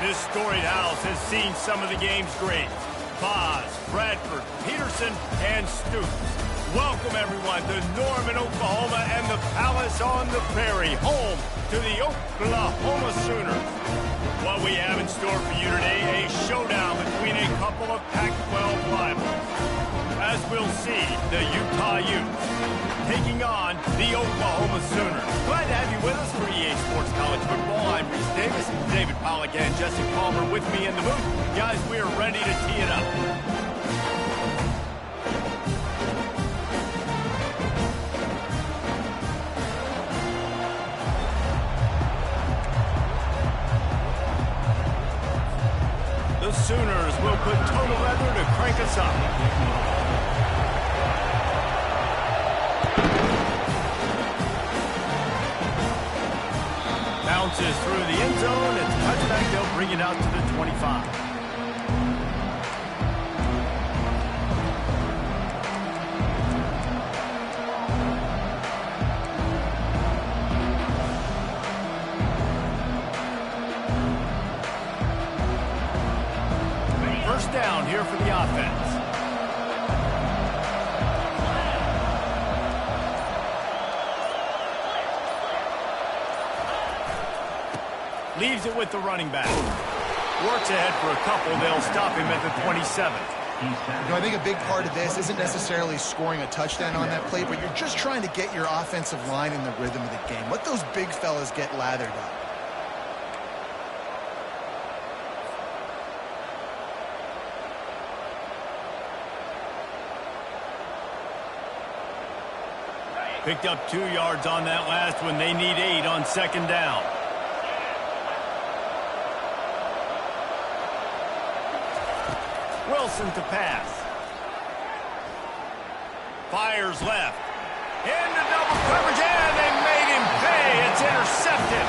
This storied house has seen some of the game's greats. Boz, Bradford, Peterson, and Stoops. Welcome, everyone, to Norman, Oklahoma, and the Palace on the Prairie, home to the Oklahoma Sooners. What we have in store for you today, a showdown between a couple of Pac-12 rivals. As we'll see, the Utah Utes taking on the Oklahoma Sooners. Glad to have you with us for EA Sports College Football. I'm Reese Davis, David Pollack, and Jesse Palmer with me in the booth. Guys, we are ready to tee it up. The Sooners will put total leather to crank us up. Bounces through the end zone. It's touchback. They'll bring it out to the 25. First down here for the offense. Leaves it with the running back. Works ahead for a couple. They'll stop him at the 27. I think a big part of this isn't necessarily scoring a touchdown on that play, but you're just trying to get your offensive line in the rhythm of the game. Let those big fellas get lathered up. Picked up 2 yards on that last one. They need 8 on second down. Wilson to pass. Fires left. Into double coverage, and they made him pay. It's intercepted.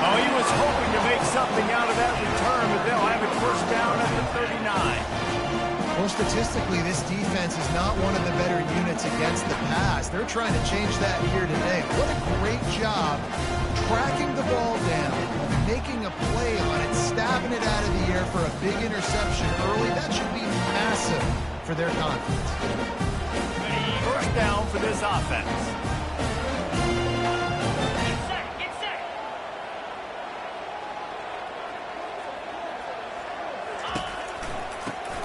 Oh, he was hoping to make something out of that return, but they'll have it first down at the 39. Well, statistically, this defense is not one of the better units against the pass. They're trying to change that here today. What a great job tracking the ball down, making a play on it, stabbing it out of the air for a big interception early. That should be massive for their confidence. First down for this offense. Get set.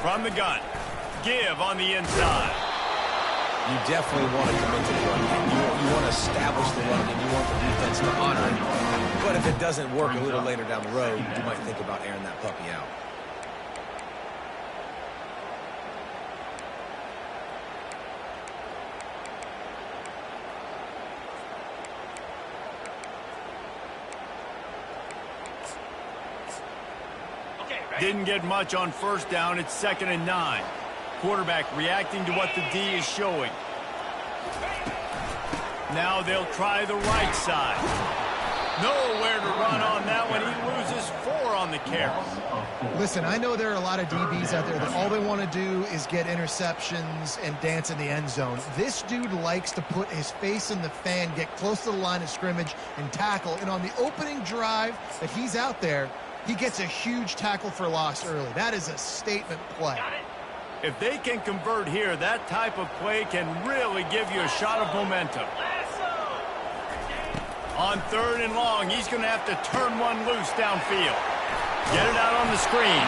From the gun. Give on the inside. You definitely want to commit to the run game. You want to establish the run game. You want the defense to honor it. But if it doesn't work a little later down the road, you might think about airing that puppy out. Didn't get much on first down. It's 2nd and 9. Quarterback reacting to what the D is showing. Now they'll try the right side. Nowhere to run on that one. He loses 4 on the carry. Listen, I know there are a lot of DBs out there that all they want to do is get interceptions and dance in the end zone. This dude likes to put his face in the fan, get close to the line of scrimmage, and tackle. And on the opening drive that he's out there, he gets a huge tackle for loss early. That is a statement play. If they can convert here, that type of play can really give you a shot of momentum. On 3rd and long, he's going to have to turn one loose downfield. Get it out on the screen.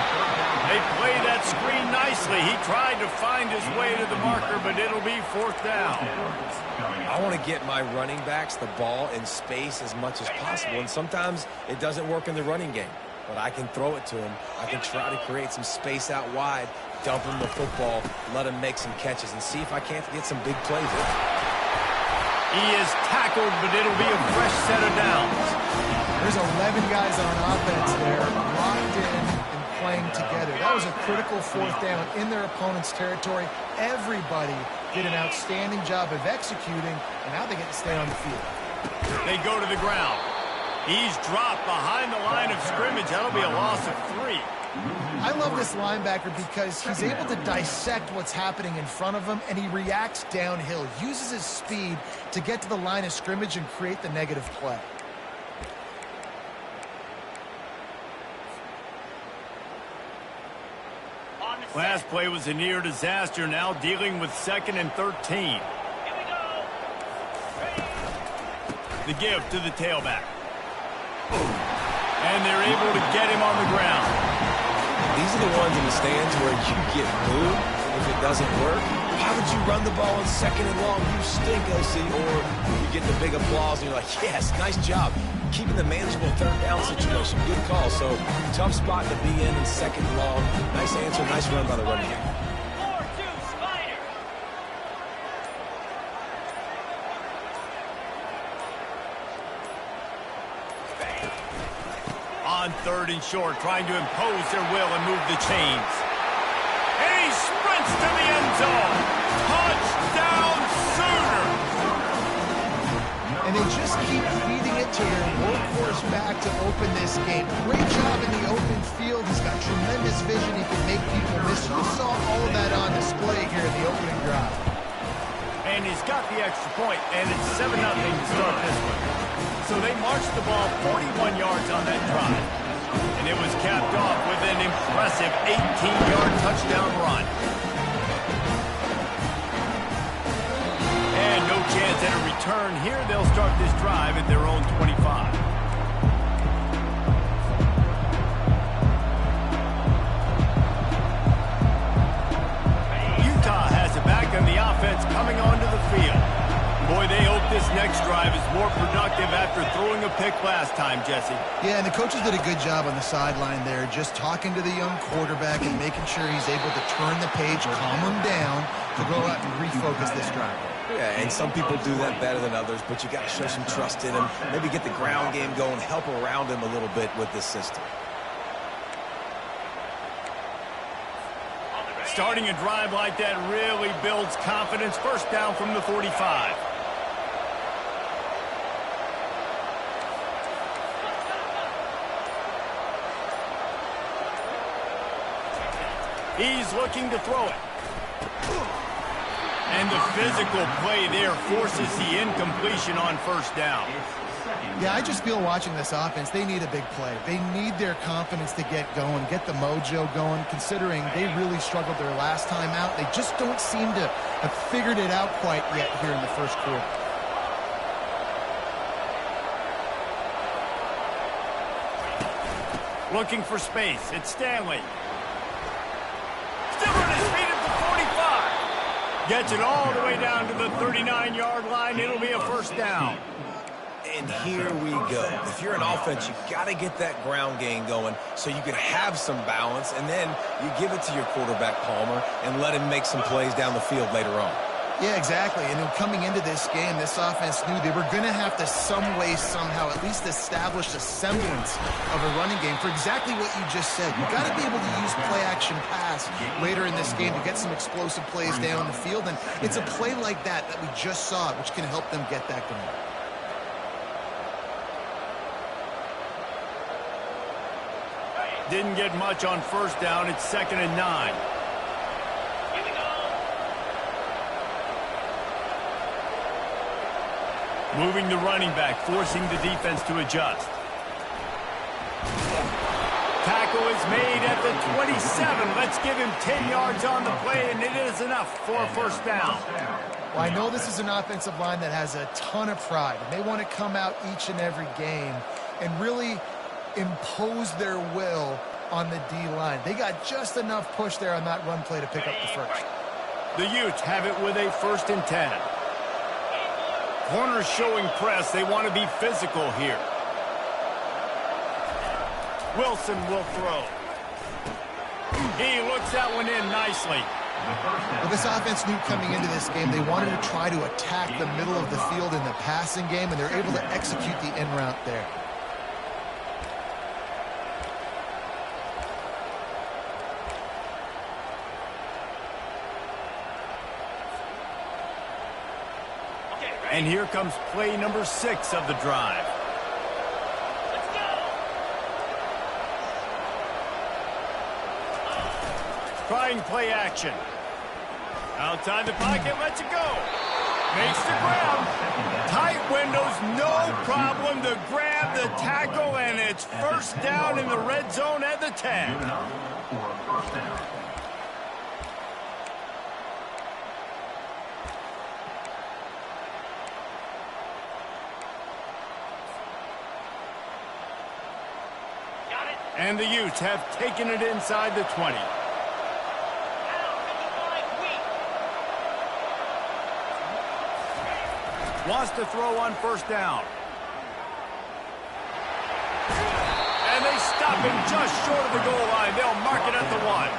They play that screen nicely. He tried to find his way to the marker, but it'll be 4th down. I want to get my running backs the ball in space as much as possible, and sometimes it doesn't work in the running game. But I can throw it to him. I can try to create some space out wide, dump him the football, let him make some catches, and see if I can't get some big plays in. He is tackled, but it'll be a fresh set of downs. There's 11 guys on offense there, locked in and playing together. That was a critical 4th down in their opponent's territory. Everybody did an outstanding job of executing, and now they get to stay on the field. They go to the ground. He's dropped behind the line of scrimmage. That'll be a loss of 3. I love this linebacker because he's able to dissect what's happening in front of him, and he reacts downhill, uses his speed to get to the line of scrimmage and create the negative play. Last play was a near disaster, now dealing with 2nd and 13. The give to the tailback. And they're able to get him on the ground. These are the ones in the stands where you get booed if it doesn't work. Why would you run the ball on 2nd and long? You stink, OC. Or you get the big applause and you're like, yes, nice job. Keeping the manageable 3rd down situation. Good call. So, tough spot to be in 2nd and long. Nice answer, nice run by the running back. On 3rd and short, trying to impose their will and move the chains. And he sprints to the end zone. Touchdown, Sooner! And they just keep feeding it to their workhorse back to open this game. Great job in the open field. He's got tremendous vision. He can make people miss. You saw all of that on display here in the opening drive. And he's got the extra point, and it's 7-0 to start this one. So they marched the ball 41 yards on that drive. And it was capped off with an impressive 18-yard touchdown run. And no chance at a return here. They'll start this drive at their own 25. Utah has it back on the offense coming onto the field. Boy, they hope this next drive is more productive after throwing a pick last time, Jesse. Yeah, and the coaches did a good job on the sideline there, just talking to the young quarterback and making sure he's able to turn the page, calm him down, to go out and refocus this drive. Yeah, and some people do that better than others, but you got to show some trust in him. Maybe get the ground game going, help around him a little bit with this system. Starting a drive like that really builds confidence. 1st down from the 45. He's looking to throw it. And the physical play there forces the incompletion on 1st down. Yeah, I just feel watching this offense, they need a big play. They need their confidence to get going, get the mojo going, considering they really struggled their last time out. They just don't seem to have figured it out quite yet here in the 1st quarter. Looking for space. It's Stanley. Still on his feet at the 45. Gets it all the way down to the 39-yard line. It'll be a 1st down. And here we go. If you're an offense, you got to get that ground game going so you can have some balance, and then you give it to your quarterback, Palmer, and let him make some plays down the field later on. Yeah, exactly. And then coming into this game, this offense knew they were going to have to some way, somehow, at least establish a semblance of a running game for exactly what you just said. You got to be able to use play-action pass later in this game to get some explosive plays down the field. And it's a play like that that we just saw, which can help them get that going. Didn't get much on 1st down. It's 2nd and 9. Moving the running back, forcing the defense to adjust. Tackle is made at the 27. Let's give him 10 yards on the play, and it is enough for a 1st down. Well, I know this is an offensive line that has a ton of pride, and they want to come out each and every game and really impose their will on the D-line. They got just enough push there on that run play to pick up the 1st. The Utes have it with a 1st and 10. Corners showing press. They want to be physical here. Wilson will throw. He looks that one in nicely. Well, this offense knew coming into this game they wanted to try to attack the middle of the field in the passing game, and they're able to execute the in route there. And here comes play number 6 of the drive. Let's go. Trying play action. Outside the pocket, lets it go. Makes the grab. Tight windows, no problem to grab the tackle, and it's 1st down in the red zone at the 10. And the Utes have taken it inside the 20. Wants to throw on first down. And they stop him just short of the goal line. They'll mark it at the 1.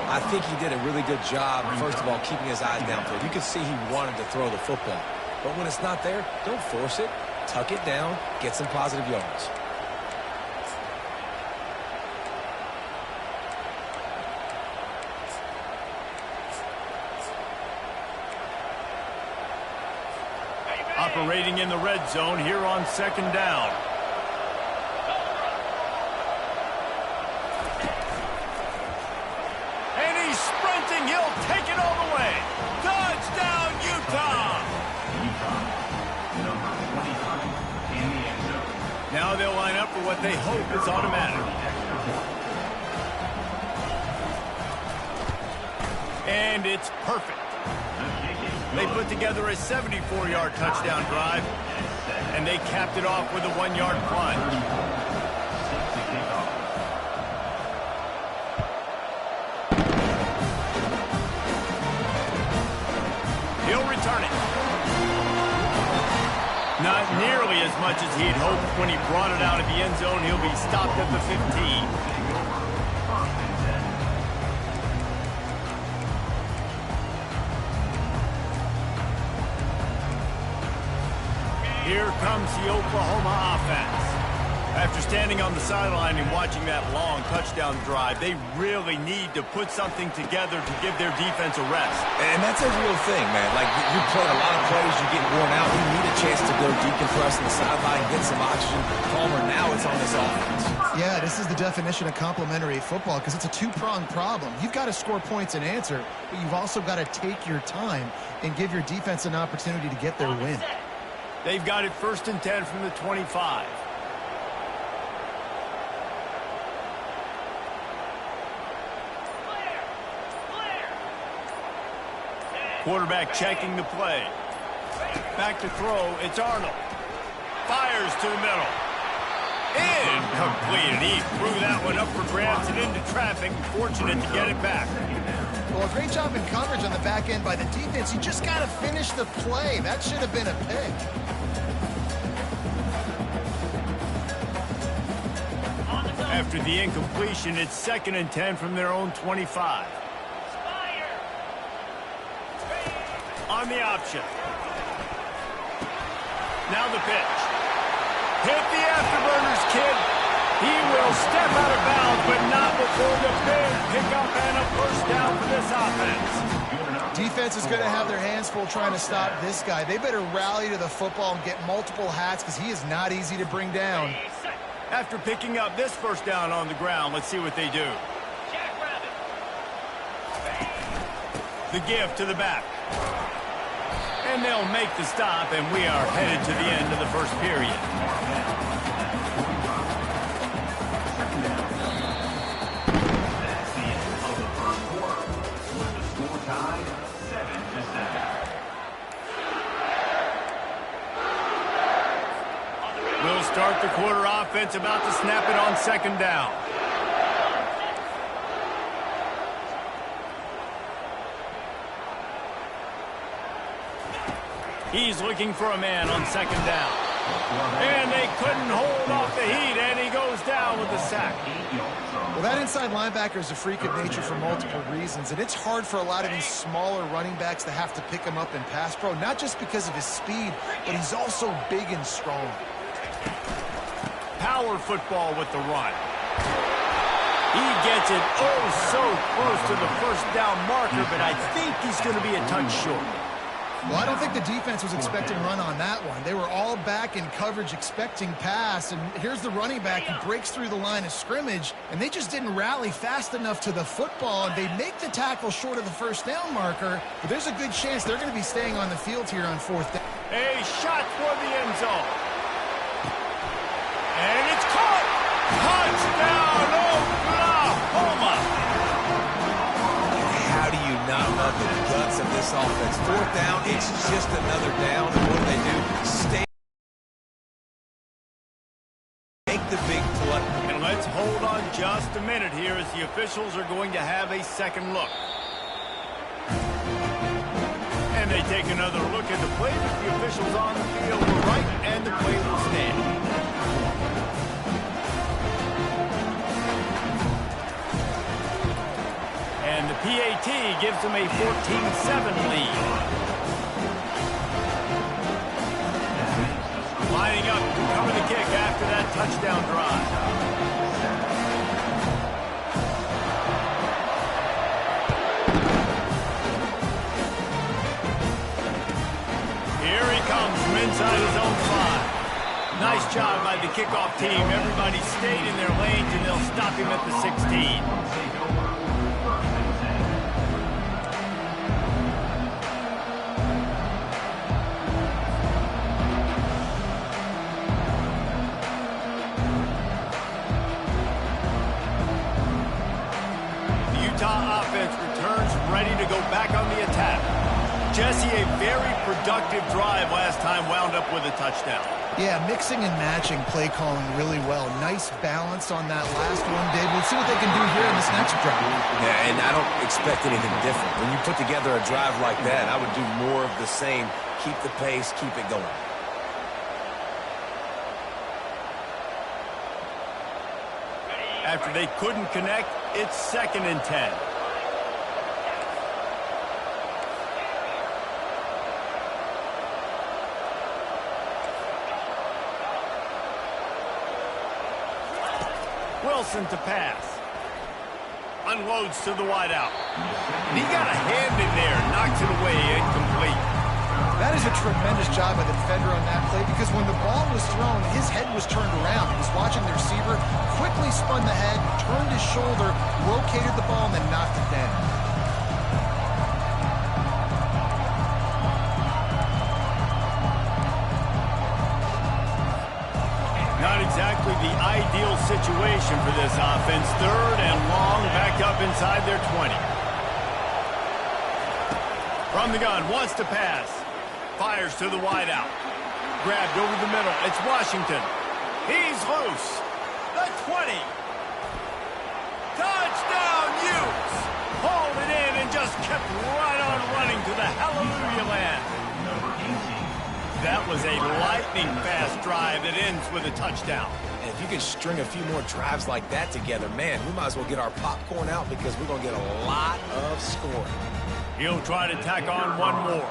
I think he did a really good job, first of all, keeping his eyes downfield. You could see he wanted to throw the football. But when it's not there, don't force it. Tuck it down, get some positive yards. Operating in the red zone here on second down. And he's sprinting. He'll take it all the way. Touchdown, Utah! Number 25 in the end zone. Now they'll line up for what they hope is automatic. And it's perfect. They put together a 74-yard touchdown drive, and they capped it off with a 1-yard plunge. He'll return it. Not nearly as much as he'd hoped when he brought it out of the end zone. He'll be stopped at the 15. Here comes the Oklahoma offense. After standing on the sideline and watching that long touchdown drive, they really need to put something together to give their defense a rest. And that's a real thing, man. Like, you played a lot of plays, you get worn out. You need a chance to go decompress on the sideline, get some oxygen. Palmer, now it's on this offense. Yeah, this is the definition of complementary football because it's a two-pronged problem. You've got to score points and answer, but you've also got to take your time and give your defense an opportunity to get their win. They've got it 1st and 10 from the 25. Quarterback checking the play. Back to throw. It's Arnold. Fires to the middle. Incomplete. He threw that one up for grabs and into traffic. Fortunate to get it back. Well, a great job in coverage on the back end by the defense. You just got to finish the play. That should have been a pick. After the incompletion, it's 2nd and 10 from their own 25. On the option. Now the pitch. Hit the afterburners, kid. He will step out of bounds, but not before the big pickup and a first down for this offense. Defense is going to have their hands full trying to stop this guy. They better rally to the football and get multiple hats because he is not easy to bring down. After picking up this first down on the ground, let's see what they do. The give to the back. And they'll make the stop, and we are headed to the end of the first period. That's the end of the first quarter, with the score tied 7-7. We'll start the quarter offense, about to snap it on 2nd down. He's looking for a man on 2nd down. And they couldn't hold off the heat, and he goes down with the sack. Well, that inside linebacker is a freak of nature for multiple reasons, and it's hard for a lot of these smaller running backs to have to pick him up in pass pro, not just because of his speed, but he's also big and strong. Power football with the run. He gets it so close to the first down marker, but I think he's going to be a touch short. Well, I don't think the defense was expecting run on that one. They were all back in coverage expecting pass, and here's the running back who breaks through the line of scrimmage, and they just didn't rally fast enough to the football, and they make the tackle short of the first down marker, but there's a good chance they're going to be staying on the field here on 4th down. A shot for the end zone. And it's caught. Touchdown, Oklahoma. How do you not love the guts of this offense? 4th down, it's just another down. And what do? Stay. Make the big play. And Let's hold on just a minute here as the officials are going to have a second look. And they take another look at the play that the officials on the field were right, and the play will stand. And the PAT gives them a 14-7 lead. Lining up to cover the kick after that touchdown drive. Here he comes from inside his own 5. Nice job by the kickoff team. Everybody stayed in their lanes, and they'll stop him at the 16. Offense returns ready to go back on the attack. Jesse, a very productive drive last time, wound up with a touchdown. Yeah, mixing and matching play calling really well. Nice balance on that last one, Dave. We'll see what they can do here in this next drive. Yeah, and I don't expect anything different. When you put together a drive like that, I would do more of the same. Keep the pace, keep it going. After they couldn't connect, it's 2nd and 10. Wilson to pass. Unloads to the wideout. And he got a hand in there, knocks it away, incomplete. That is a tremendous job by the defender on that play, because when the ball was thrown, his head was turned around. He was watching the receiver, quickly spun the head, turned his shoulder, located the ball, and then knocked it down. Not exactly the ideal situation for this offense. 3rd and long, back up inside their 20. From the gun, wants to pass. Fires to the wideout. Grabbed over the middle. It's Washington. He's loose. The 20. Touchdown, Utes. Hauled it in and just kept right on running to the hallelujah land. That was a lightning-fast drive that ends with a touchdown. And if you can string a few more drives like that together, man, we might as well get our popcorn out, because we're going to get a lot of scoring. He'll try to tack on one more.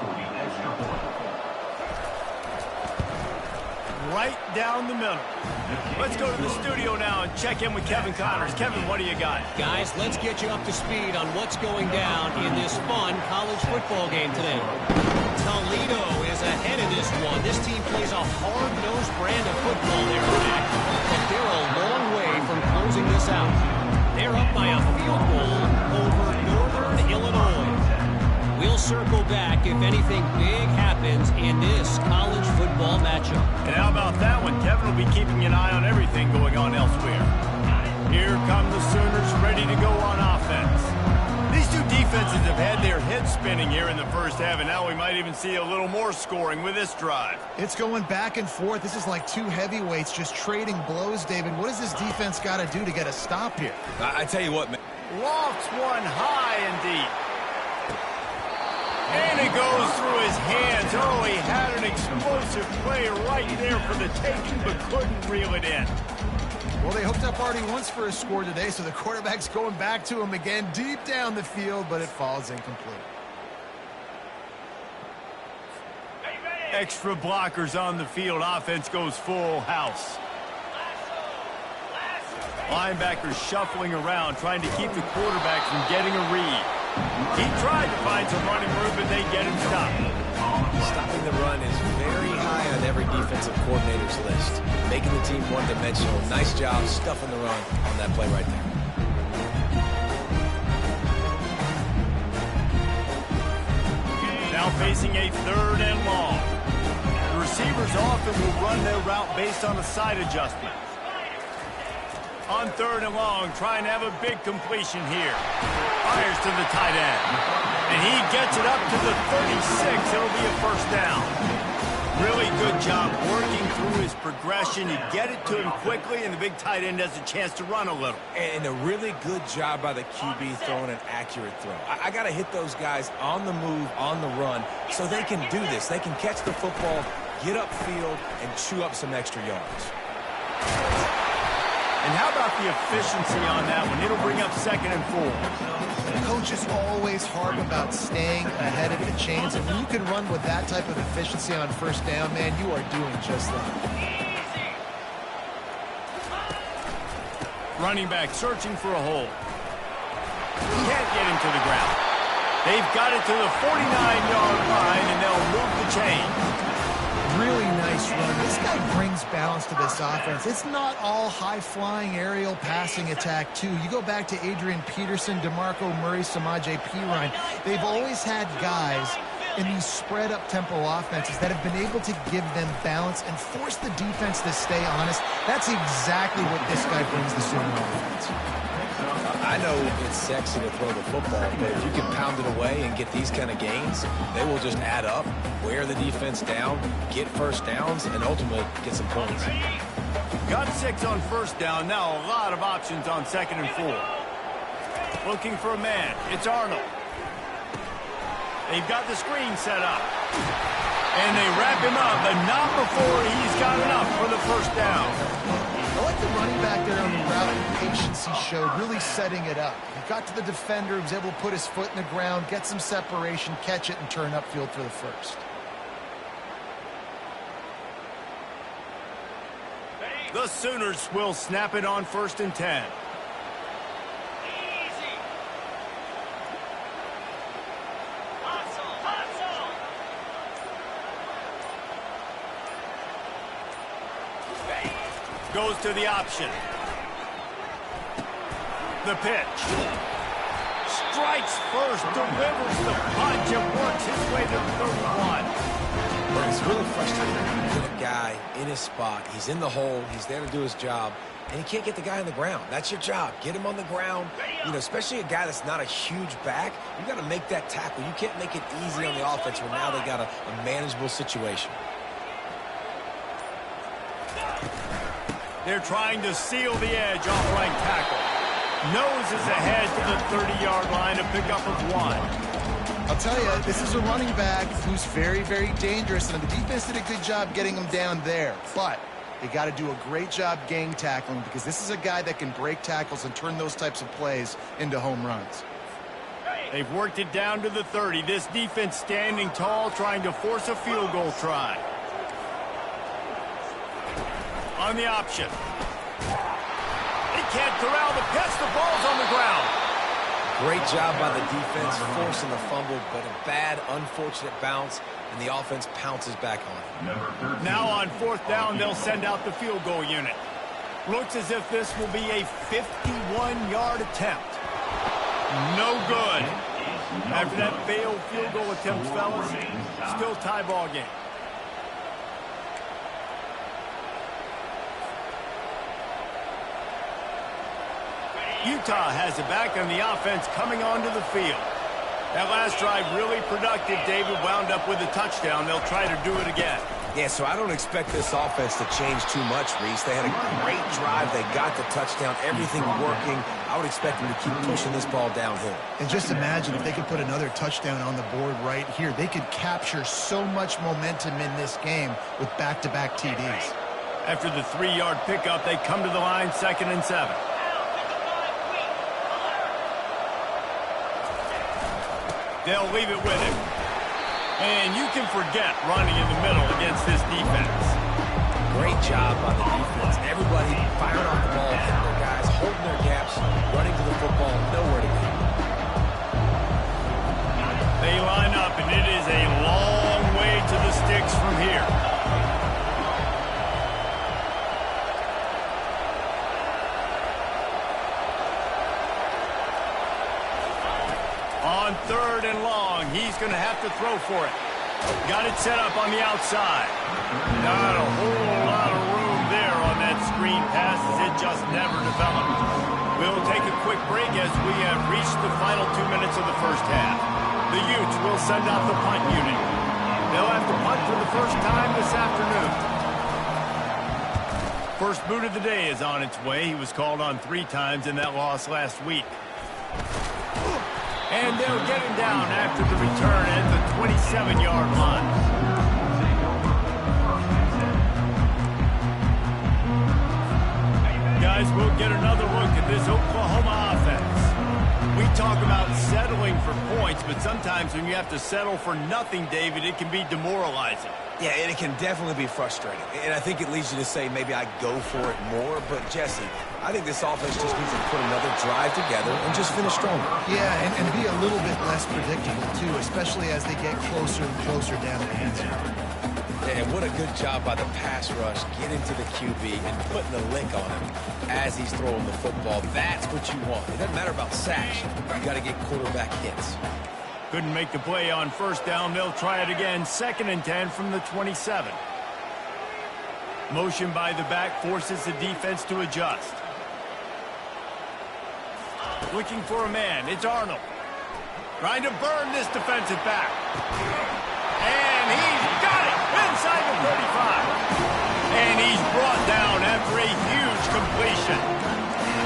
Right down the middle. Let's go to the studio now and check in with Kevin Connors. Kevin, what do you got? Guys, let's get you up to speed on what's going down in this fun college football game today. Toledo is ahead in this one. This team plays a hard-nosed brand of football there, Jack, but they're a long way from closing this out. They're up by a field goal over Northern Illinois. We'll circle back if anything big happens in this college football matchup. And how about that one? Kevin will be keeping an eye on everything going on elsewhere. Here come the Sooners ready to go on offense. These two defenses have had their heads spinning here in the first half, and now we might even see a little more scoring with this drive. It's going back and forth. This is like two heavyweights just trading blows, David. What does this defense got to do to get a stop here? I tell you what, man. Lofts one high and deep. And it goes through his hands. Oh, he had an explosive play right there for the taking, but couldn't reel it in. Well, they hooked up already once for a score today, so the quarterback's going back to him again deep down the field, but it falls incomplete. Extra blockers on the field. Offense goes full house. Linebackers shuffling around, trying to keep the quarterback from getting a read. He tried to find some running room, but they get him stopped. Stopping the run is very high on every defensive coordinator's list. Making the team one-dimensional. Nice job stuffing the run on that play right there. Now facing a 3rd and long. The receivers often will run their route based on a side adjustment. On 3rd and long, trying to have a big completion here. Fires to the tight end. And he gets it up to the 36. It'll be a first down. Really good job working through his progression. You get it to him quickly, and the big tight end has a chance to run a little. And a really good job by the QB throwing an accurate throw. I got to hit those guys on the move, on the run, so they can do this. They can catch the football, get upfield, and chew up some extra yards. And how about the efficiency on that one? It'll bring up 2nd and 4. Coaches always harp about staying ahead of the chains, and when you can run with that type of efficiency on 1st down, man, you are doing just that. Running back searching for a hole. Can't get him to the ground. They've got it to the 49-yard line, and they'll move the chain. Really nice run. This guy brings balance to this offense. It's not all high-flying aerial passing attack, too. You go back to Adrian Peterson, DeMarco Murray, Samaje Perine. They've always had guys in these spread-up tempo offenses that have been able to give them balance and force the defense to stay honest. That's exactly what this guy brings the Sooner offense. I know it's sexy to throw the football, but if you can pound it away and get these kind of gains, they will just add up, wear the defense down, get 1st downs, and ultimately get some points. Got 6 on 1st down. Now a lot of options on 2nd and 4. Looking for a man. It's Arnold. They've got the screen set up. And they wrap him up, but not before he's got enough for the 1st down. I like the running back there on the route and patience he showed, really setting it up. He got to the defender, was able to put his foot in the ground, get some separation, catch it, and turn upfield for the 1st. The Sooners will snap it on 1st and 10. Goes to the option. The pitch. Strikes first, delivers the punch, and works his way to the 31. But it's really frustrating when you get a guy in his spot. He's in the hole. He's there to do his job. And he can't get the guy on the ground. That's your job. Get him on the ground. You know, especially a guy that's not a huge back. You got to make that tackle. You can't make it easy on the offense where now they got a manageable situation. They're trying to seal the edge off right tackle. Nose is ahead to the 30-yard line, a pickup of 1. I'll tell you, this is a running back who's very, very dangerous, and the defense did a good job getting him down there. But they got to do a great job gang tackling, because this is a guy that can break tackles and turn those types of plays into home runs. They've worked it down to the 30. This defense standing tall, trying to force a field goal try. On the option. He can't corral the pitch. The ball's on the ground. Great job by the defense, forcing the fumble, but a bad, unfortunate bounce, and the offense pounces back on it. Now on 4th down, they'll send out the field goal unit. Looks as if this will be a 51-yard attempt. No good. After that failed field goal attempt, fellas, still tie ball game. Utah has it back on the offense coming onto the field. That last drive really productive. David wound up with a touchdown. They'll try to do it again. Yeah, so I don't expect this offense to change too much, Reese. They had a great drive. They got the touchdown. Everything working. I would expect them to keep pushing this ball downhill. And just imagine if they could put another touchdown on the board right here. They could capture so much momentum in this game with back-to-back TDs. After the 3-yard pickup, they come to the line, 2nd and 7. They'll leave it with him. And you can forget running in the middle against this defense. Great job by the defense. Everybody firing off the ball, hitting their guys, holding their gaps, running to the football, nowhere to go. They line up, and it is a long way to the sticks from here. On 3rd and long, he's going to have to throw for it. Got it set up on the outside. Not a whole lot of room there on that screen pass, as it just never developed. We'll take a quick break as we have reached the final 2 minutes of the 1st half. The Utes will send out the punt unit. They'll have to punt for the first time this afternoon. First boot of the day is on its way. He was called on 3 times in that loss last week. And they'll get him down after the return at the 27-yard line. Guys, we'll get another look at this Oklahoma offense. We talk about settling for points, but sometimes when you have to settle for nothing, David, it can be demoralizing. Yeah, and it can definitely be frustrating. And I think it leads you to say maybe I go for it more. But, Jesse, I think this offense just needs to put another drive together and just finish stronger. Yeah, and be a little bit less predictable, too, especially as they get closer and closer down the end zone. And what a good job by the pass rush, getting to the QB and putting a lick on him as he's throwing the football. That's what you want. It doesn't matter about sacks. You got to get quarterback hits. Couldn't make the play on first down. They'll try it again. 2nd and 10 from the 27. Motion by the back forces the defense to adjust. Looking for a man. It's Arnold. Trying to burn this defensive back. And he's got it inside the 35. And he's brought down after a huge completion.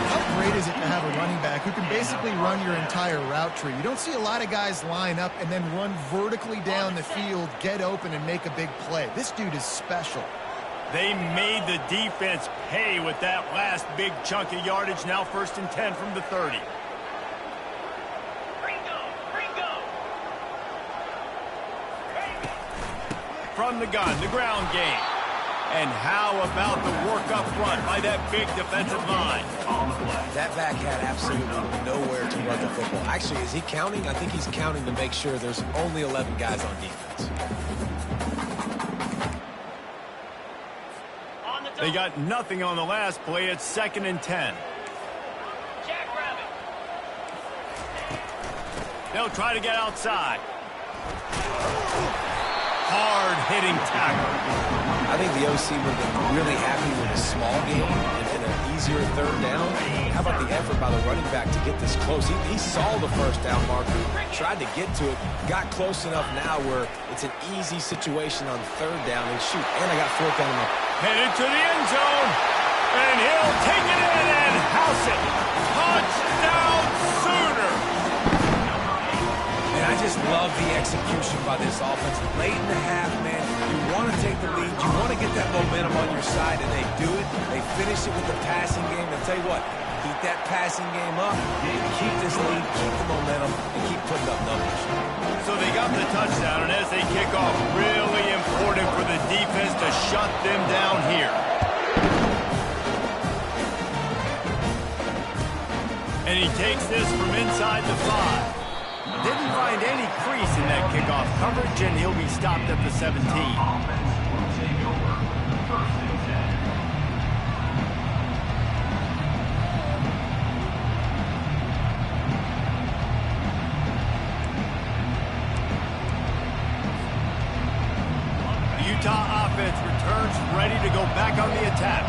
How great is it to have a running back who can basically run your entire route tree? You don't see a lot of guys line up and then run vertically down the field, get open, and make a big play. This dude is special. They made the defense pay with that last big chunk of yardage. Now 1st and 10 from the 30. From the gun, the ground game. And how about the work up front by that big defensive line? That back had absolutely nowhere to run the football. Actually, is he counting? I think he's counting to make sure there's only 11 guys on defense. They got nothing on the last play. It's 2nd and 10. They'll try to get outside. Hard-hitting tackle. I think the OC would have been really happy with a small game and an easier 3rd down. How about the effort by the running back to get this close? He saw the first down marker, tried to get to it, got close enough now where it's an easy situation on 3rd down. And shoot, and I got 4th down. Headed to the end zone, and he'll take it in and house it. Touchdown Sooner. And I just love the execution by this offense. Late in the half, man, you want to take the lead. You want to get that momentum on your side, and they do it. They finish it with the passing game. I'll tell you what, keep that passing game up, keep this lead, keep the momentum, and keep putting up numbers. So they got the touchdown, and as they kick off, really important for the defense to shut them down here. And he takes this from inside the 5. Didn't find any crease in that kickoff coverage, and he'll be stopped at the 17. The Utah offense returns ready to go back on the attack.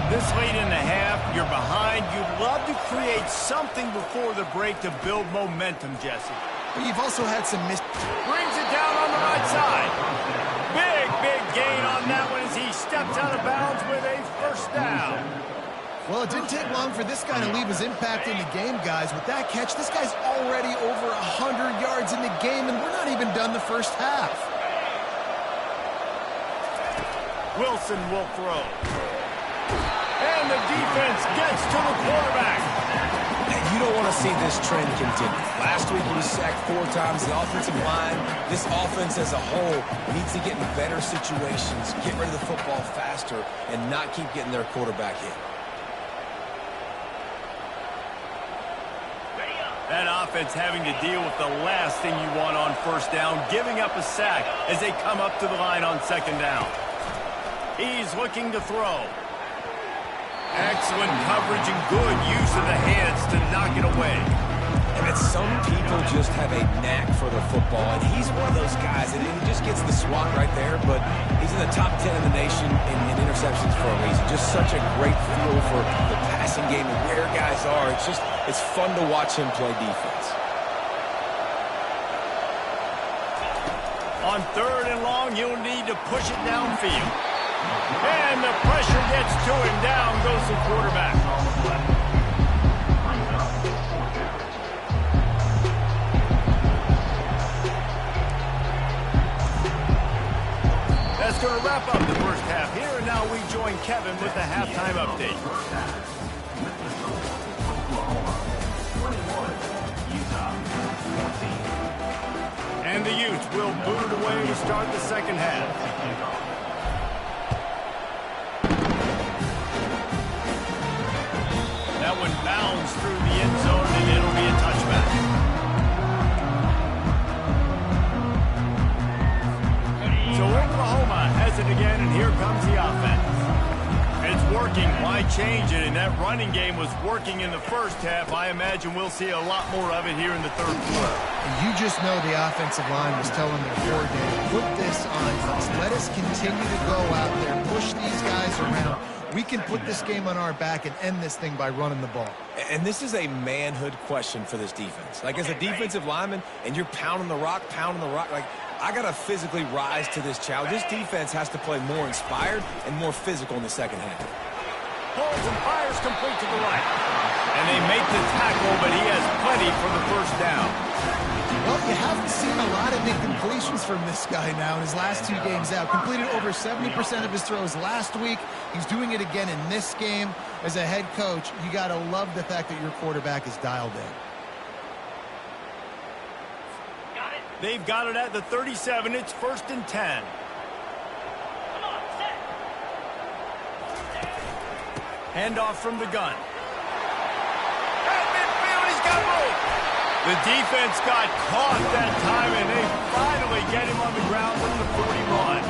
This late in the half, you're behind. You'd love to create something before the break to build momentum, Jesse. But you've also had some Brings it down on the right side. Big gain on that one as he steps out of bounds with a 1st down. Well, it didn't take long for this guy to leave his impact in the game, guys. With that catch, this guy's already over 100 yards in the game, and we're not even done the first half. Wilson will throw. And the defense gets to the quarterback. And you don't want to see this trend continue. Last week he was sacked 4 times. The offensive line, this offense as a whole, needs to get in better situations, get rid of the football faster, and not keep getting their quarterback hit. That offense having to deal with the last thing you want on 1st down, giving up a sack as they come up to the line on 2nd down. He's looking to throw. Excellent coverage and good use of the hands to knock it away. And it's some people just have a knack for the football, and he's one of those guys, and he just gets the swat right there, but he's in the top 10 in the nation in interceptions for a reason. Just such a great feel for the passing game and where guys are. It's fun to watch him play defense. On 3rd and long, you'll need to push it downfield. And the pressure gets to him. Down goes the quarterback. That's going to wrap up the first half here, and now we join Kevin with the halftime update. And the Utes will boot it away to start the second half. That one bounds through the end zone, and it'll be a touchback. So Oklahoma has it again, and here comes the offense. It's working. Why change it? And that running game was working in the first half. I imagine we'll see a lot more of it here in the third quarter. You just know the offensive line was telling their coordinator, put this on us. Let us continue to go out there, push these guys around. We can put this game on our back and end this thing by running the ball. And this is a manhood question for this defense. Like, as a defensive lineman, and you're pounding the rock, like, I got to physically rise to this challenge. This defense has to play more inspired and more physical in the second half. Pulls and fires complete to the right. And they make the tackle, but he has plenty for the first down. Well, you haven't seen a lot of incompletions from this guy now in his last 2 games out. Completed over 70% of his throws last week. He's doing it again in this game. As a head coach, you got to love the fact that your quarterback is dialed in. They've got it at the 37. It's 1st and 10. Handoff from the gun. At midfield, he's got room. The defense got caught that time, and they finally get him on the ground from the 41.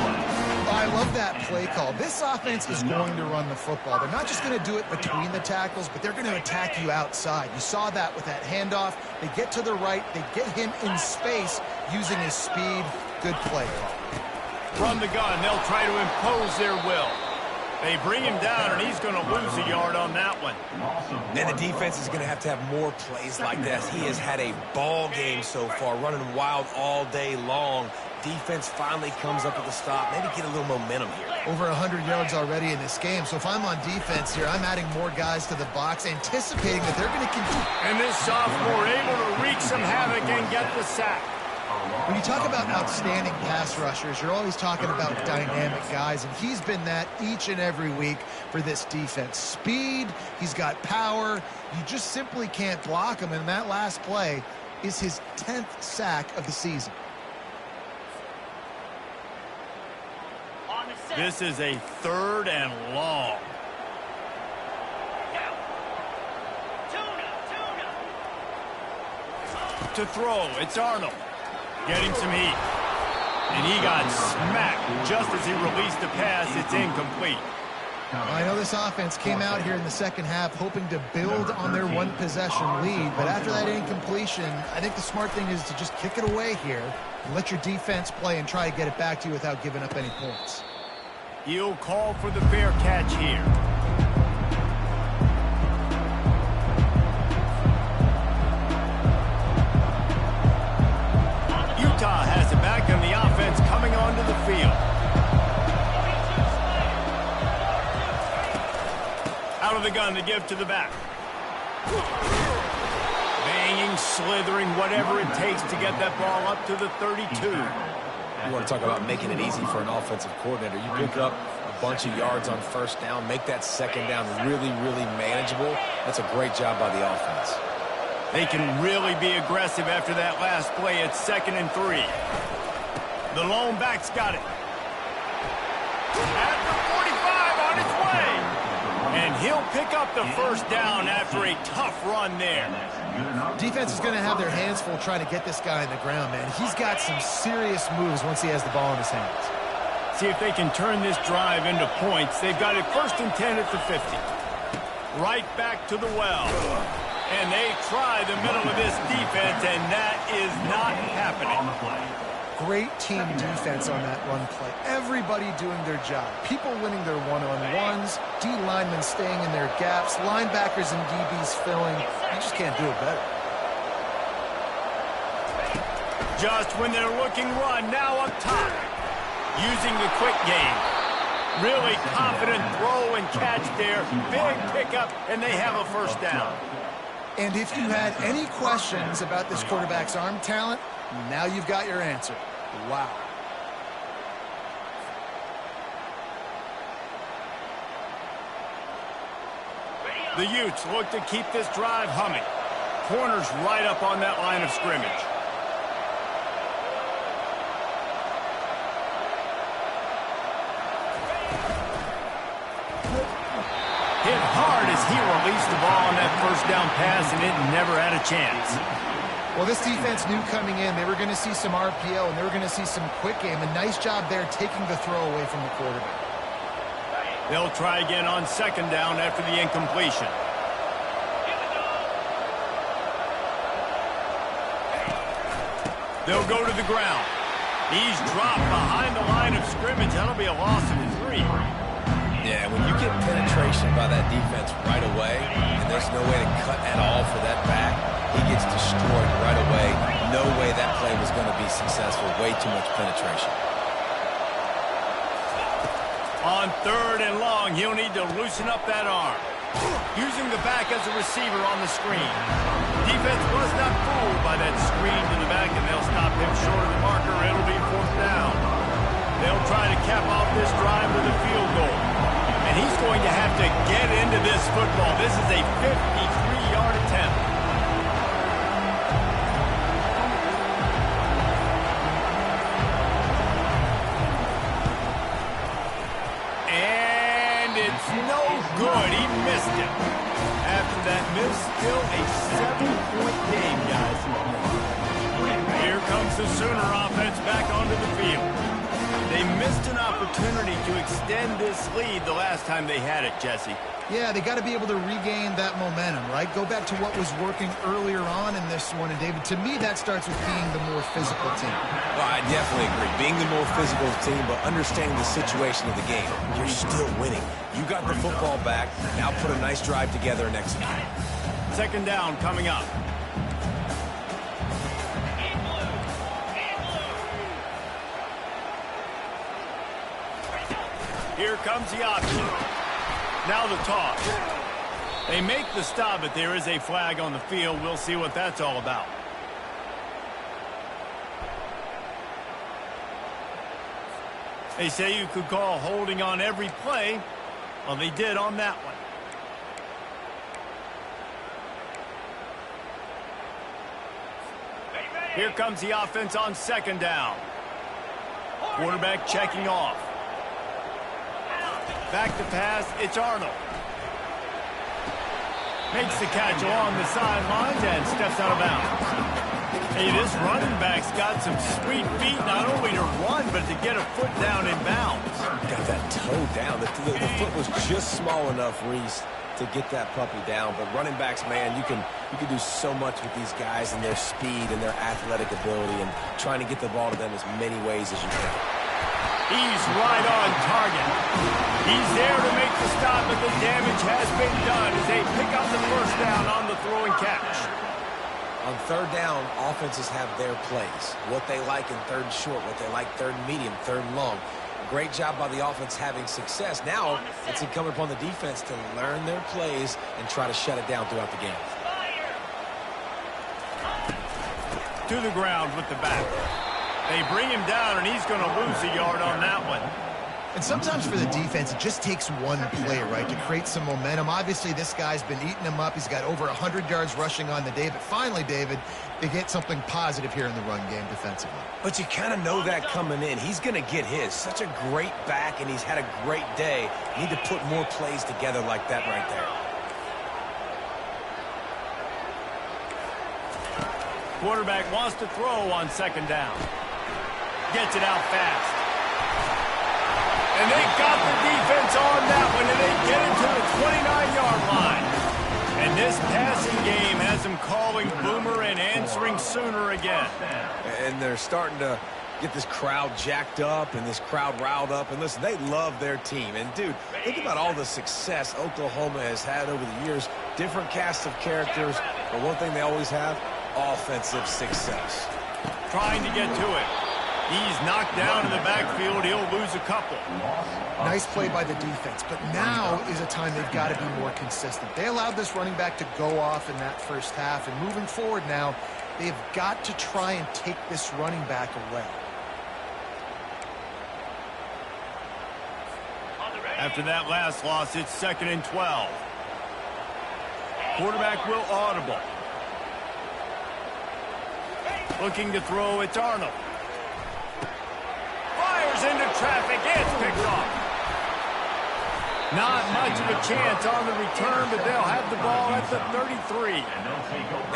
I love that play call. This offense is going to run the football. They're not just going to do it between the tackles, but they're going to attack you outside. You saw that with that handoff. They get to the right. They get him in space using his speed. Good play call. From the gun, they'll try to impose their will. They bring him down, and he's going to lose a yard on that one. And the defense is going to have more plays like this. He has had a ball game so far, running wild all day long. Defense finally comes up with a stop. Maybe get a little momentum here. Over 100 yards already in this game. So if I'm on defense here, I'm adding more guys to the box, anticipating that they're going to continue. And this sophomore able to wreak some havoc and get the sack. When you talk about outstanding pass rushers, you're always talking about dynamic guys, and he's been that each and every week for this defense. Speed, he's got power. You just simply can't block him, and that last play is his 10th sack of the season. This is a 3rd and long. To throw, it's Arnold. Getting some heat. And he got smacked just as he released the pass. It's incomplete. I know this offense came out here in the second half hoping to build on their one-possession lead, but after that incompletion, I think the smart thing is to just kick it away here and let your defense play and try to get it back to you without giving up any points. He'll call for the fair catch here. Utah has it back, and the offense coming onto the field. Out of the gun to give to the back. Banging, slithering, whatever it takes to get that ball up to the 32. You want to talk about making it easy for an offensive coordinator. You pick up a bunch of yards on first down, make that second down really, really manageable. That's a great job by the offense. They can really be aggressive after that last play. It's 2nd and 3. The lone back's got it. At the 45 on its way. And he'll pick up the first down after a tough run there. Defense is going to have their hands full trying to get this guy on the ground, man. He's got some serious moves once he has the ball in his hands. See if they can turn this drive into points. They've got it 1st and 10 at the 50. Right back to the well. And they try the middle of this defense, and that is not happening. Great team defense on that run play. Everybody doing their job. People winning their one-on-ones, D linemen staying in their gaps, linebackers and DBs filling. You just can't do it better. just when they're looking run. Now up top. Using the quick game. Really confident throw and catch there. Big pickup, and they have a first down. And if you had any questions about this quarterback's arm talent, now you've got your answer. Wow. The Utes look to keep this drive humming. Corners right up on that line of scrimmage. Hit hard as he released the ball on that first down pass, and it never had a chance. Well, this defense knew coming in they were going to see some RPO, and they were going to see some quick game. A nice job there taking the throw away from the quarterback. They'll try again on second down after the incompletion. They'll go to the ground. He's dropped behind the line of scrimmage. That'll be a loss of 3. Yeah, when you get penetration by that defense right away, and there's no way to cut at all for that back, he gets destroyed right away. No way that play was going to be successful. Way too much penetration. On third and long, he'll need to loosen up that arm. Using the back as a receiver on the screen. Defense was not fooled by that screen to the back, and they'll stop him short of the marker. It'll be fourth down. They'll try to cap off this drive with a field goal. And he's going to have to get into this football. This is a 53-yard attempt. And it's no good. He missed it. After that miss, still a 7-point game, guys. Here comes the Sooner offense back onto the field. They missed an opportunity to extend this lead the last time they had it, Jesse. Yeah, they got to be able to regain that momentum, right? Go back to what was working earlier on in this one. And, David, to me, that starts with being the more physical team. Well, I definitely agree. Being the more physical team, but understanding the situation of the game. You're still winning. You got the football back. Now put a nice drive together and execute. Second down coming up. Here comes the option. Now the toss. They make the stop, but there is a flag on the field. We'll see what that's all about. They say you could call holding on every play. Well, they did on that one. Here comes the offense on second down. Quarterback checking off. Back to pass, it's Arnold. Makes the catch along the sidelines and steps out of bounds. Hey, this running back's got some sweet feet, not only to run, but to get a foot down in bounds. Got that toe down. The foot was just small enough, Reese, to get that puppy down. But running backs, man, you can do so much with these guys and their speed and their athletic ability and trying to get the ball to them as many ways as you can. He's right on target. He's there to make the stop, but the damage has been done as they pick up the first down on the throw and catch. On third down, offenses have their plays. What they like in third and short, what they like third and medium, third and long. Great job by the offense having success. Now it's incumbent upon the defense to learn their plays and try to shut it down throughout the game. To the ground with the back. They bring him down, and he's going to lose a yard on that one. And sometimes for the defense, it just takes one play, right, to create some momentum. Obviously, this guy's been eating him up. He's got over 100 yards rushing on the day. But finally, David, they get something positive here in the run game defensively. But you kind of know that coming in. He's going to get his. Such a great back, and he's had a great day. You need to put more plays together like that right there. Quarterback wants to throw on second down. Gets it out fast. And they got the defense on that one, and they get it to the 29-yard line. And this passing game has them calling Boomer and answering Sooner again. And they're starting to get this crowd jacked up and this crowd riled up. And listen, they love their team. And, dude, think about all the success Oklahoma has had over the years. Different casts of characters, but one thing they always have, offensive success. trying to get to it. He's knocked down in the backfield. He'll lose a couple. Nice play by the defense, but now is a time they've got to be more consistent. They allowed this running back to go off in that first half, and moving forward now, they've got to try and take this running back away. After that last loss, it's 2nd and 12. Quarterback will audible. Looking to throw, it's Arnold. Fires into traffic, it's picked off. Not much of a chance on the return, but they'll have the ball at the 33.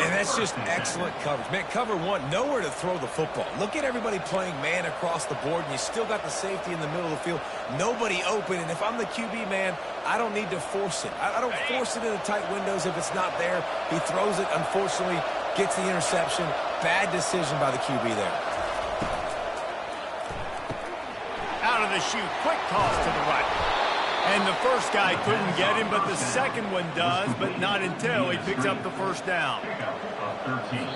And that's just excellent coverage. Man, cover one, nowhere to throw the football. Look at everybody playing man across the board, and you still got the safety in the middle of the field. Nobody open, and if I'm the QB, man, I don't need to force it. I don't force it into tight windows if it's not there. He throws it, unfortunately, gets the interception. Bad decision by the QB there. Out of the chute, quick toss to the right. And the first guy couldn't get him, but the second one does, but not until he picks up the first down. Pickup of 13.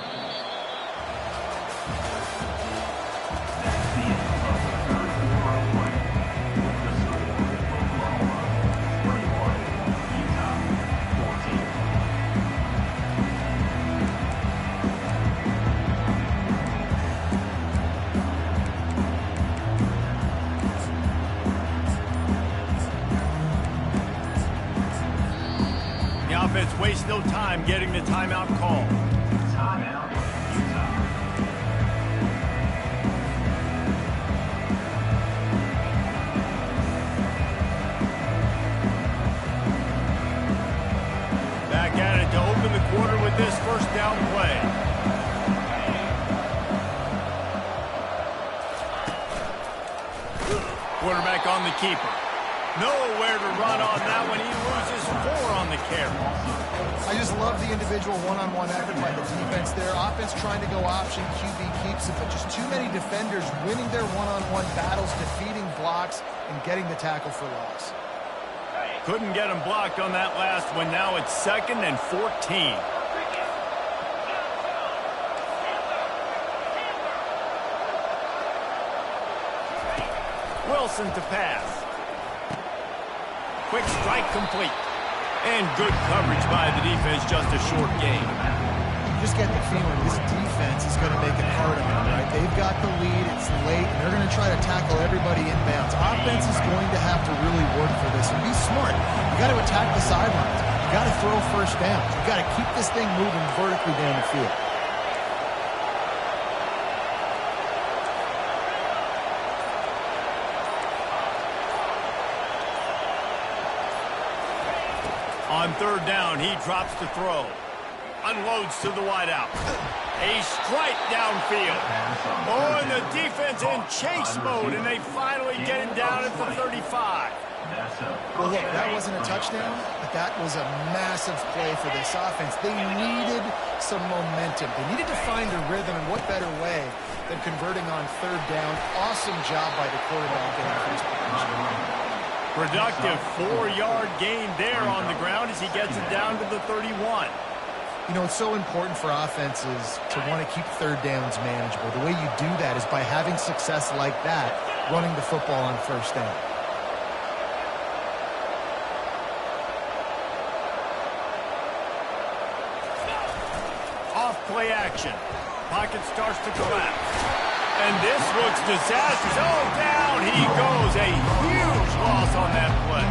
Offense wastes no time getting the timeout call. Timeout, Utah. Back at it to open the quarter with this first down play. Quarterback on the keeper. Nowhere to run on that one. He loses 4 on the carry. I just love the individual one-on-one effort by the defense there. Offense trying to go option, QB keeps it, but just too many defenders winning their one-on-one battles, defeating blocks, and getting the tackle for loss. Couldn't get him blocked on that last one. Now it's 2nd and 14. Wilson to pass. Quick strike complete. And good coverage by the defense, just a short game. Just get the feeling this defense is going to make it hard on them, right? They've got the lead, it's late, and they're going to try to tackle everybody inbounds. Offense is going to have to really work for this and be smart. You got to attack the sidelines. You got to throw first downs. You got to keep this thing moving vertically down the field. On 3rd down, he drops to throw. Unloads to the wideout. A strike downfield. Oh, and the defense in chase mode, and they finally get him down at the 35. Well, look, that wasn't a touchdown, but that was a massive play for this offense. They needed some momentum. They needed to find a rhythm, and what better way than converting on 3rd down. Awesome job by the quarterback in the first position. Productive 4-yard gain there on the ground as he gets it down to the 31. You know, it's so important for offenses to want to keep 3rd downs manageable. The way you do that is by having success like that, running the football on 1st down. Off play action. Pocket starts to collapse. And this looks disastrous. Oh, down he goes. A huge loss on that play.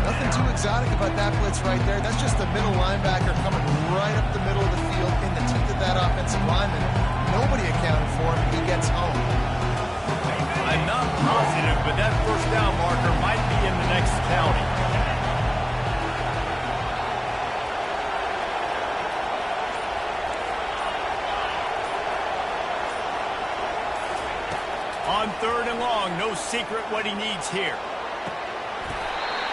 Nothing too exotic about that blitz right there. That's just the middle linebacker coming right up the middle of the field in the teeth of that offensive lineman. Nobody accounted for him. He gets home. I'm not positive, but that first down marker might be in the next county. On 3rd and long, no secret what he needs here.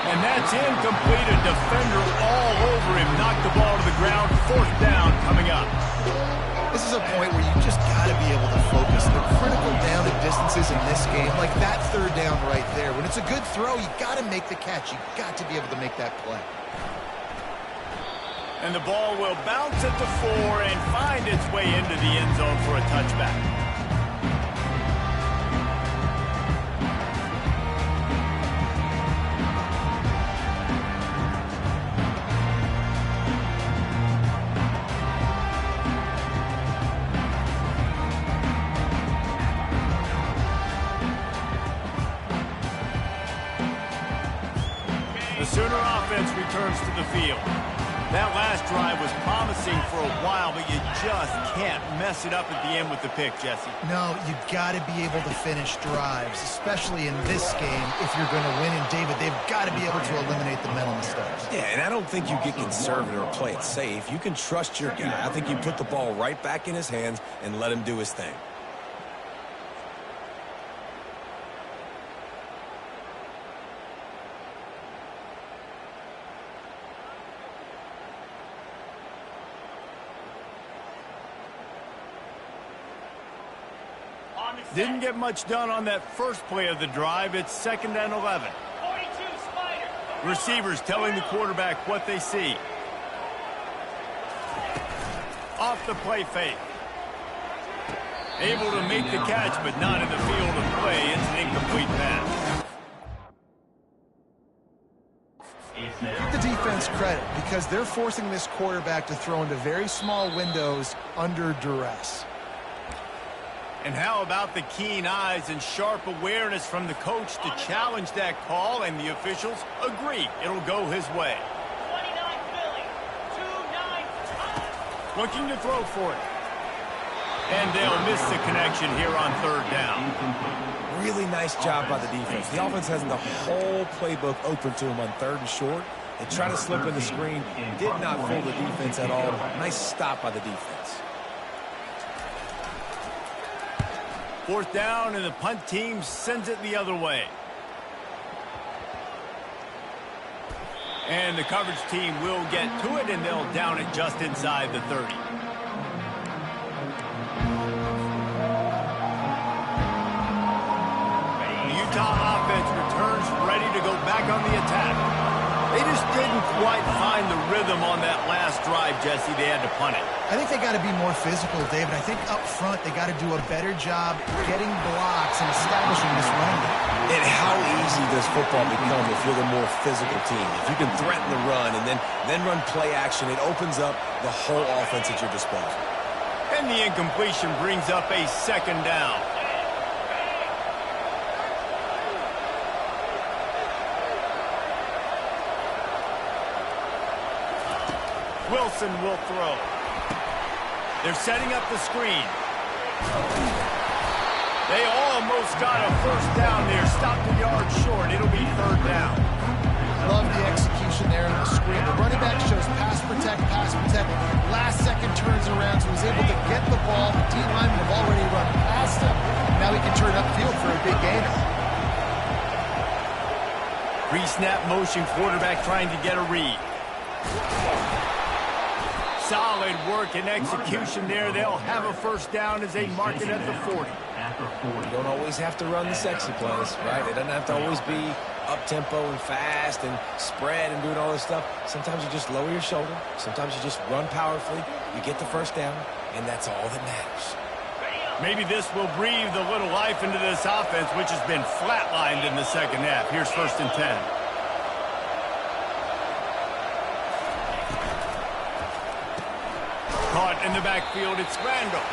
And that's incomplete. A defender all over him. Knocked the ball to the ground. 4th down coming up. This is a point where you just got to be able to focus. The critical down and distances in this game, like that 3rd down right there. When it's a good throw, you got to make the catch. You got to be able to make that play. And the ball will bounce at the 4 and find its way into the end zone for a touchback. The Sooner offense returns to the field. That last drive was promising for a while, but you just can't mess it up at the end with the pick, Jesse. No, you got to be able to finish drives, especially in this game if you're going to win. And, David, they've got to be able to eliminate the mental mistakes. Yeah, and I don't think you get conservative or play it safe. You can trust your guy. I think you put the ball right back in his hands and let him do his thing. Didn't get much done on that first play of the drive. It's 2nd and 11. Receivers telling the quarterback what they see. Off the play fake. Able to make the catch, but not in the field of play. It's an incomplete pass. Give the defense credit because they're forcing this quarterback to throw into very small windows under duress. And how about the keen eyes and sharp awareness from the coach to challenge that call, and the officials agree it'll go his way. 29 Philly, 2-9. Looking to throw for it. And they'll miss the connection here on 3rd down. Really nice job by the defense. The offense has the whole playbook open to him on 3rd and short. They try to slip in the screen. Did not fool the defense at all. Nice stop by the defense. 4th down, and the punt team sends it the other way. And the coverage team will get to it, and they'll down it just inside the 30. The Utah offense returns ready to go back on the attack. They just didn't quite find the rhythm on that last drive, Jesse. They had to punt it. I think they got to be more physical, David. I think up front they got to do a better job getting blocks and establishing this running game. And how easy does football become if you're the more physical team? If you can threaten the run and then run play action, it opens up the whole offense at your disposal. And the incompletion brings up a 2nd down. Wilson will throw. They're setting up the screen. They almost got a 1st down there. Stopped a yard short. It'll be 3rd down. Love the execution there in the screen. The running back shows pass protect, pass protect. Last second turns around, so he's able to get the ball. The D-linemen have already run past him. Now he can turn upfield for a big gainer. Pre-snap motion, quarterback trying to get a read. Solid work and execution there. They'll have a 1st down as they mark it at the 40. You don't always have to run the sexy plays, right? It doesn't have to always be up-tempo and fast and spread and doing all this stuff. Sometimes you just lower your shoulder. Sometimes you just run powerfully. You get the 1st down, and that's all that matters. Maybe this will breathe a little life into this offense, which has been flatlined in the 2nd half. Here's 1st and 10. Caught in the backfield, it's Randall.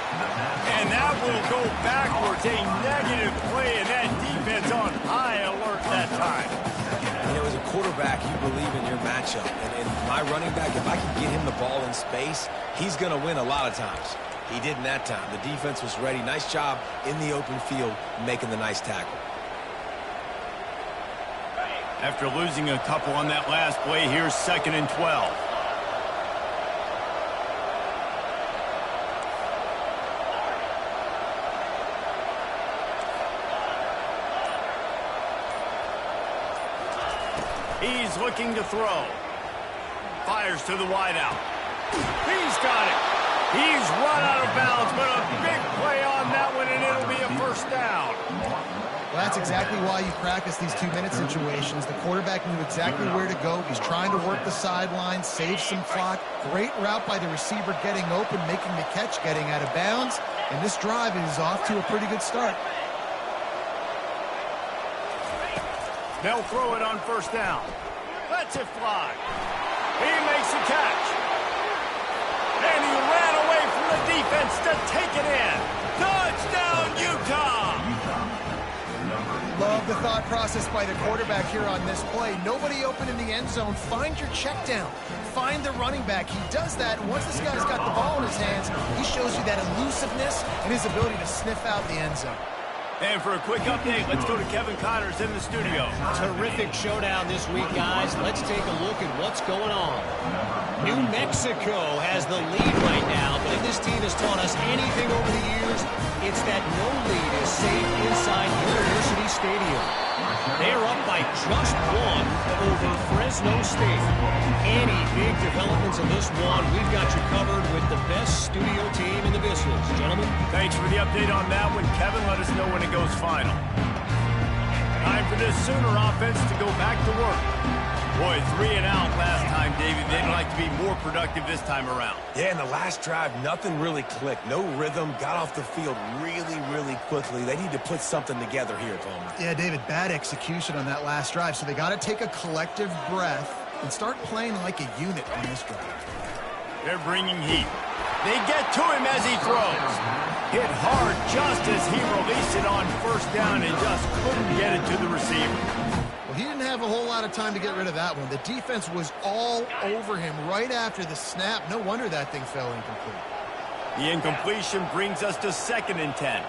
And that will go backwards. A negative play, and that defense on high alert that time. You know, as a quarterback, you believe in your matchup. And my running back, if I can get him the ball in space, he's going to win a lot of times. He didn't that time. The defense was ready. Nice job in the open field making the nice tackle. After losing a couple on that last play, here's 2nd and 12. He's looking to throw. Fires to the wideout. He's got it. He's run out of bounds, but a big play on that one, and it'll be a 1st down. Well, that's exactly why you practice these 2-minute situations. The quarterback knew exactly where to go. He's trying to work the sideline, save some clock. Great route by the receiver getting open, making the catch, getting out of bounds. And this drive is off to a pretty good start. They'll throw it on first down. Lets it fly. He makes the catch. And he ran away from the defense to take it in. Touchdown, Utah! Love the thought process by the quarterback here on this play. Nobody open in the end zone. Find your check down. Find the running back. He does that, and once this guy's got the ball in his hands, he shows you that elusiveness and his ability to sniff out the end zone. And for a quick update, let's go to Kevin Connors in the studio. Terrific showdown this week, guys. Let's take a look at what's going on. New Mexico has the lead right now, but if this team has taught us anything over the years, it's that no lead is safe inside University Stadium. They are up by just one over Fresno State. Any big developments in this one, we've got you covered with the best studio team in the business. Gentlemen. Thanks for the update on that one. Kevin, let us know when it goes final. Time for this Sooner offense to go back to work. Boy, 3 and out last time, David. They'd like to be more productive this time around. Yeah, in the last drive, nothing really clicked. No rhythm, got off the field really, really quickly. They need to put something together here, Palmer. Yeah, David, bad execution on that last drive, so they got to take a collective breath and start playing like a unit on this drive. They're bringing heat. They get to him as he throws. Hit hard just as he released it on first down and just couldn't get it to the receiver. He didn't have a whole lot of time to get rid of that one. The defense was all over him right after the snap. No wonder that thing fell incomplete. The incompletion brings us to 2nd and 10.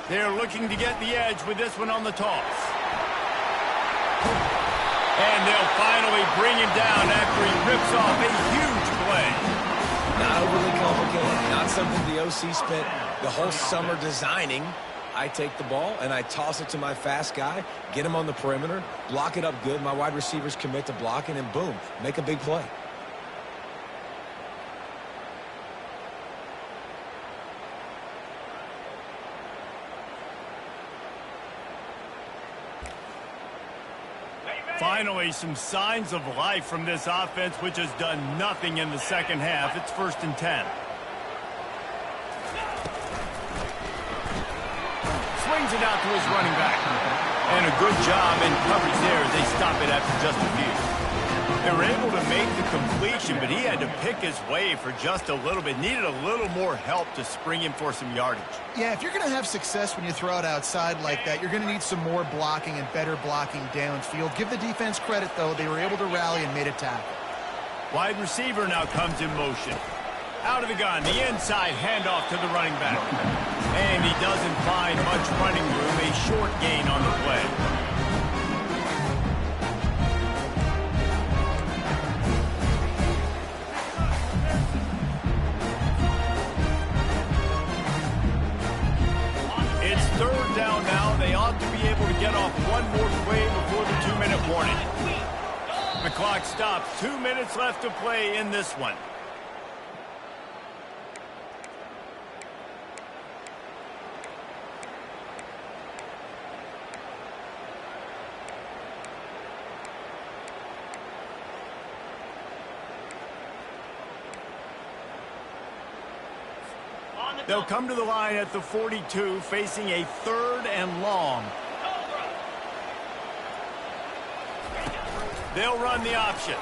They're looking to get the edge with this one on the toss. And they'll finally bring him down after he rips off a huge play. Not overly complicated, not something the OC spent the whole summer designing. I take the ball and I toss it to my fast guy, get him on the perimeter, block it up good. My wide receivers commit to blocking, and boom, make a big play. Finally, some signs of life from this offense, which has done nothing in the second half. It's 1st and 10. Swings it out to his running back. And a good job in coverage there as they stop it after just a few. They were able to make the completion, but he had to pick his way for just a little bit. Needed a little more help to spring him for some yardage. Yeah, if you're going to have success when you throw it outside like that, you're going to need some more blocking and better blocking downfield. Give the defense credit, though. They were able to rally and made a tackle. Wide receiver now comes in motion. Out of the gun, the inside handoff to the running back. And he doesn't find much running room. A short gain on the play. It's 3rd down now. They ought to be able to get off one more play before the 2-minute warning. The clock stops. 2 minutes left to play in this one. They'll come to the line at the 42, facing a 3rd and long. They'll run the option.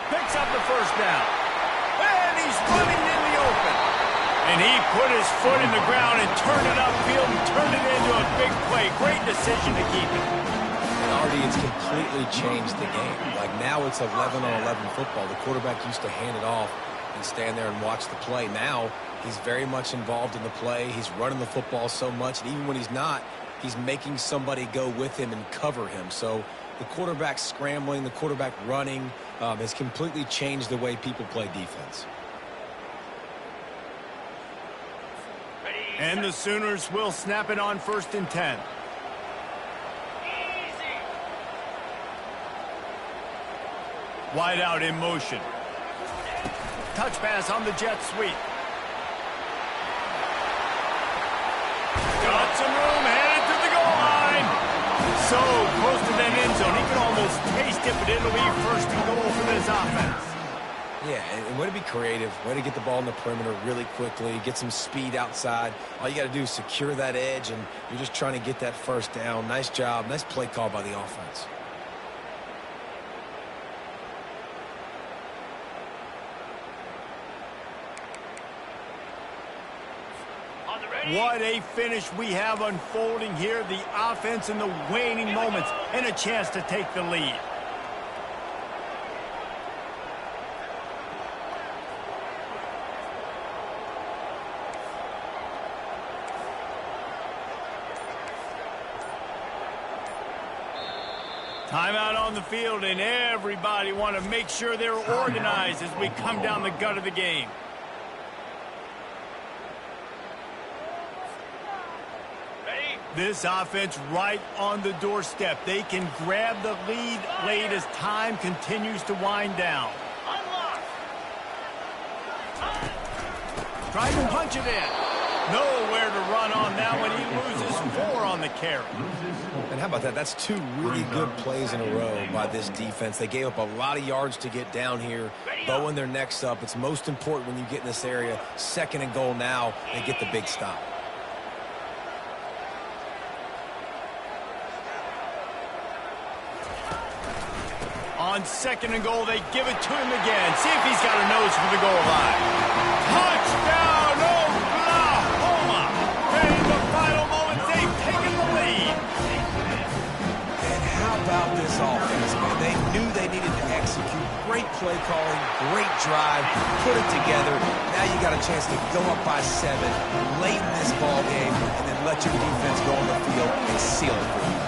Picks up the first down. And he's running in the open. And he put his foot in the ground and turned it upfield and turned it into a big play. Great decision to keep it. And already it's completely changed the game. Like now it's 11-on-11 football. The quarterback used to hand it off and stand there and watch the play. Now he's very much involved in the play. He's running the football so much, and even when he's not, he's making somebody go with him and cover him. So the quarterback scrambling, the quarterback running has completely changed the way people play defense. And the Sooners will snap it on 1st and 10. Wide out in motion. Touch pass on the jet sweep. Got some room, headed to the goal line. So close to that end zone, he can almost taste it, but it'll be 1st and goal for this offense. Yeah, and way to be creative, way to get the ball in the perimeter really quickly, get some speed outside. All you got to do is secure that edge, and you're just trying to get that 1st down. Nice job, nice play call by the offense. What a finish we have unfolding here. The offense in the waning moments and a chance to take the lead. Timeout on the field, and everybody want to make sure they're organized as we come down the gut of the game. This offense right on the doorstep. They can grab the lead late as time continues to wind down. Try to punch it in. Nowhere to run on that one. He loses 4 on the carry. And how about that? That's 2 really good plays in a row by this defense. They gave up a lot of yards to get down here, bowing their necks up. It's most important when you get in this area. 2nd and goal now, they get the big stop. On 2nd and goal, they give it to him again. See if he's got a nose for the goal line. Touchdown, Oklahoma! And in the final moments, they've taken the lead. And how about this offense, man? They knew they needed to execute. Great play calling, great drive, put it together. Now you got a chance to go up by 7 late in this ball game, and then let your defense go on the field and seal it for you.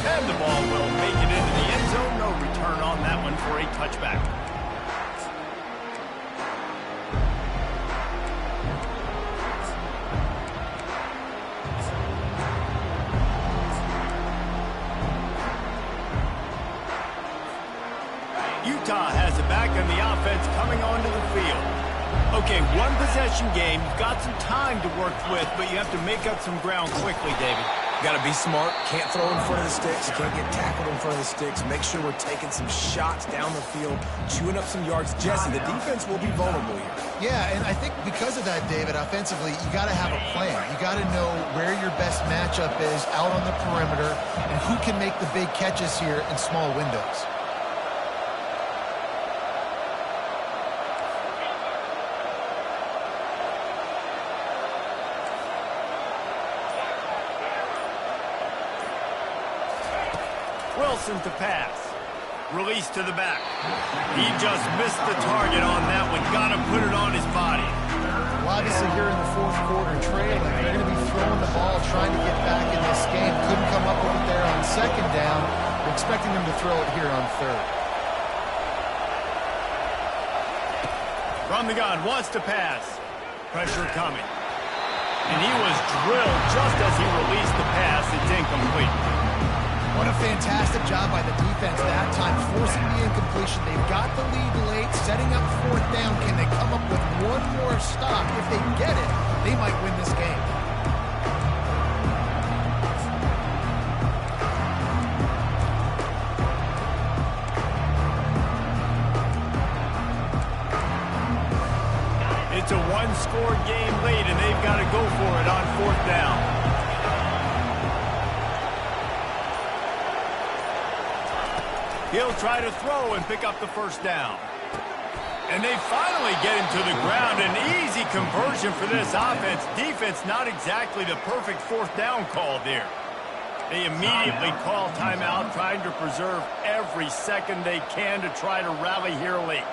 And the ball will make it into the end zone. No return on that one for a touchback. Utah has it back and the offense coming onto the field. Okay, 1 possession game. You've got some time to work with, but you have to make up some ground quickly, David. Got to be smart. Can't throw in front of the sticks. Can't get tackled in front of the sticks. Make sure we're taking some shots down the field, chewing up some yards. Jesse, the defense will be vulnerable here. Yeah, and I think because of that, David, offensively, you got to have a plan. You got to know where your best matchup is out on the perimeter and who can make the big catches here in small windows. Wilson to pass. Release to the back. He just missed the target on that one. Got to put it on his body. Well, obviously, here in the 4th quarter trailing, they're going to be throwing the ball, trying to get back in this game. Couldn't come up with it there on 2nd down. We're expecting them to throw it here on 3rd. From the gun, wants to pass. Pressure coming. And he was drilled just as he released the pass. It's incomplete. What a fantastic job by the defense that time, forcing the incompletion. They've got the lead late, setting up 4th down. Can they come up with one more stop? If they get it, they might win this game. It's a 1-score game late, and they've got to go for it on 4th down. He'll try to throw and pick up the 1st down. And they finally get him to the ground. An easy conversion for this offense. Defense not exactly the perfect 4th down call there. They immediately call timeout, trying to preserve every second they can to try to rally here late.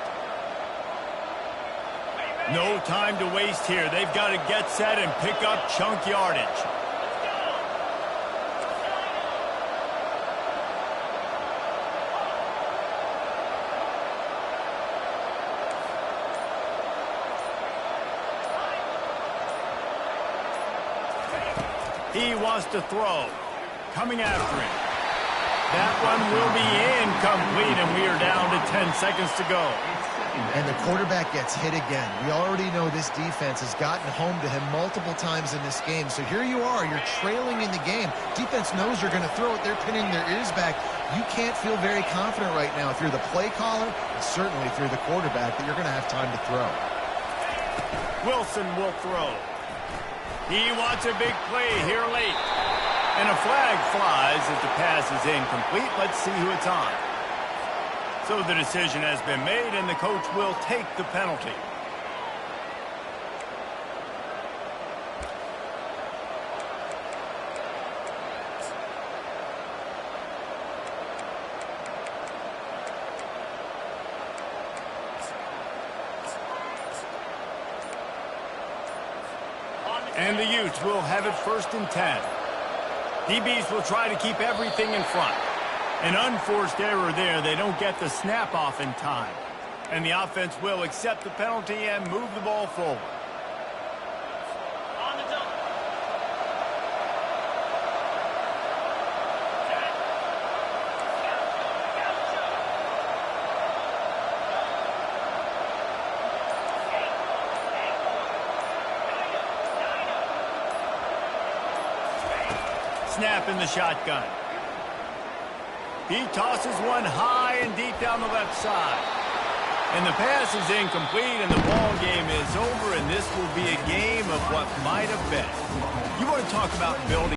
No time to waste here. They've got to get set and pick up chunk yardage. He wants to throw. Coming after him. That one will be incomplete, and we are down to 10 seconds to go. And the quarterback gets hit again. We already know this defense has gotten home to him multiple times in this game. So here you are, you're trailing in the game. Defense knows you're going to throw it. They're pinning their ears back. You can't feel very confident right now if you're the play caller, and certainly if you're the quarterback, that you're going to have time to throw. Wilson will throw. He wants a big play here late. And a flag flies as the pass is incomplete. Let's see who it's on. So the decision has been made, and the coach will take the penalty. And the Utes will have it 1st and 10. DBs will try to keep everything in front. An unforced error there. They don't get the snap off in time. And the offense will accept the penalty and move the ball forward. On the double. Snap in the shotgun. He tosses one high and deep down the left side. And the pass is incomplete, and the ball game is over, and this will be a game of what might have been. You want to talk about building